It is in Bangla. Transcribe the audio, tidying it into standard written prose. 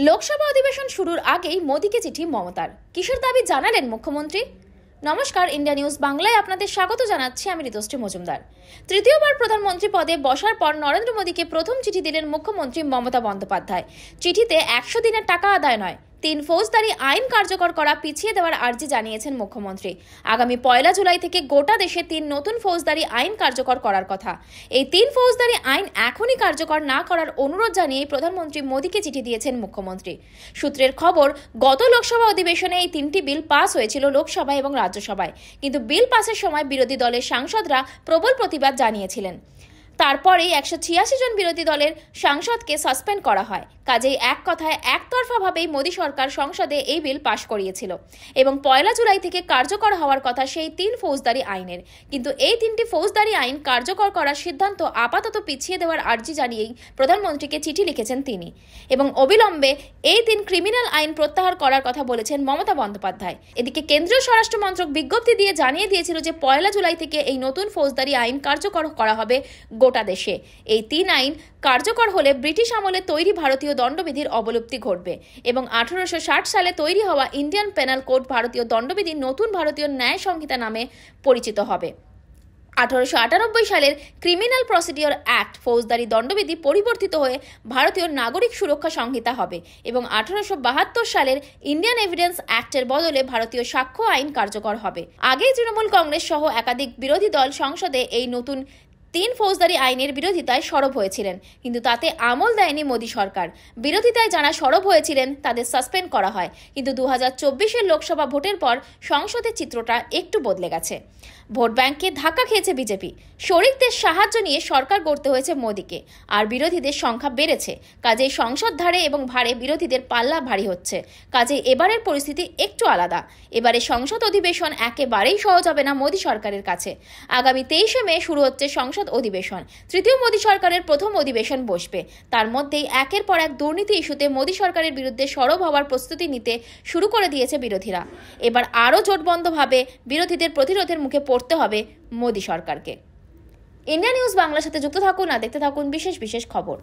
লোকসভা অধিবেশন শুরুর আগেই মোদীকে চিঠি মমতার। কিসের দাবি জানালেন মুখ্যমন্ত্রী? নমস্কার, ইন্ডিয়া নিউজ বাংলায় আপনাদের স্বাগত জানাচ্ছি আমি ঋতুশ্রী মজুমদার। তৃতীয়বার প্রধানমন্ত্রী পদে বসার পর নরেন্দ্র মোদীকে প্রথম চিঠি দিলেন মুখ্যমন্ত্রী মমতা বন্দ্যোপাধ্যায়। চিঠিতে 100 দিনের টাকা আদায় নয়, 3 ফৌজদারি আইন কার্যকর করা পিছিয়ে দেওয়ার আর্জি জানিয়েছেন মুখ্যমন্ত্রী। আগামী 1 জুলাই থেকে গোটা দেশে 3 নতুন ফৌজদারি আইন কার্যকর করার কথা। এই 3 ফৌজদারি আইন এখনই কার্যকর না করার অনুরোধ জানিয়ে প্রধানমন্ত্রী মোদীকে চিঠি দিয়েছেন মুখ্যমন্ত্রী। সূত্রের খবর, গত লোকসভা অধিবেশনে এই 3টি বিল পাস হয়েছিল লোকসভায় এবং রাজ্যসভায়, কিন্তু বিল পাসের সময় বিরোধী দলের সাংসদরা প্রবল প্রতিবাদ জানিয়েছিলেন। তারপরেই 186 জন বিরোধী দলের সাংসদকে সাসপেন্ড করা হয়। কাজেই এক কথায় একতরফাভাবেই মোদী সরকার সংসদে এই বিল পাশ করিয়েছিল এবং 1 জুলাই থেকে কার্যকর হওয়ার কথা সেই 3 ফৌজদারি আইনের। কিন্তু এই 3টি ফৌজদারি আইন কার্যকর করার সিদ্ধান্ত আপাতত পিছিয়ে দেওয়ার আর্জি জানিয়েই প্রধানমন্ত্রীকে চিঠি লিখেছেন তিনি এবং অবিলম্বে এই 3 ক্রিমিনাল আইন প্রত্যাহার করার কথা বলেছেন মমতা বন্দ্যোপাধ্যায়। এদিকে কেন্দ্রীয় স্বরাষ্ট্র মন্ত্রক বিজ্ঞপ্তি দিয়ে জানিয়ে দিয়েছিল যে 1 জুলাই থেকে এই নতুন ফৌজদারি আইন কার্যকর করা হবে গোটা দেশে। এই 3 আইন কার্যকর হলে ব্রিটিশ আমলে তৈরি ভারতীয় দণ্ডবিধির অবলুপ্তি ঘটবে এবং 1860 সালে তৈরি হওয়া ইন্ডিয়ান পেনাল কোড ভারতীয় দণ্ডবিধি নতুন ভারতীয় ন্যায় সংহিতা নামে পরিচিত হবে। 1898 সালের ক্রিমিনাল প্রসিডিওর অ্যাক্ট ফৌজদারি দণ্ডবিধি পরিবর্তিত হয়ে ভারতীয় নাগরিক সুরক্ষা সংহিতা হবে এবং 1872 সালের ইন্ডিয়ান এভিডেন্স অ্যাক্টের বদলে ভারতীয় সাক্ষ্য আইন কার্যকর হবে। আগেই তৃণমূল কংগ্রেস সহ একাধিক বিরোধী দল সংসদে এই নতুন 3 ফৌজদারি আইনের বিরোধিতায় সরব হয়েছিলেন, কিন্তু তাতে আমল দেয়নি মোদী সরকার। বিরোধিতায় যারা সরব হয়েছিলেন তাদের সাসপেন্ড করা হয়। কিন্তু 2024-এর লোকসভা ভোটের পর সংসদের চিত্রটা একটু বদলে গেছে। ভোট ব্যাংকে ধাক্কা খেয়েছে বিজেপি। শরিকদের সাহায্য নিয়ে সরকার গড়তে হয়েছে মোদীকে, আর বিরোধীদের সংখ্যা বেড়েছে। কাজেই সংসদ ধারে এবং ভারে বিরোধীদের পাল্লা ভারী হচ্ছে। কাজেই এবারের পরিস্থিতি একটু আলাদা। এবারে সংসদ অধিবেশন একেবারেই সহজ হবে না মোদী সরকারের কাছে। আগামী 23শে মে শুরু হচ্ছে সংসদ অধিবেশন। তৃতীয় মোদী সরকারের প্রথম অধিবেশন বসবে। তার মধ্যেই একের পর এক দুর্নীতি ইস্যুতে মোদী সরকারের বিরুদ্ধে সরব হওয়ার প্রস্তুতি নিতে শুরু করে দিয়েছে বিরোধীরা। এবার আরও জোটবন্ধভাবে বিরোধীদের প্রতিরোধের মুখে পড়তে হবে মোদী সরকারকে। ইন্ডিয়া নিউজ বাংলার সাথে যুক্ত থাকুন আর দেখতে থাকুন বিশেষ বিশেষ খবর।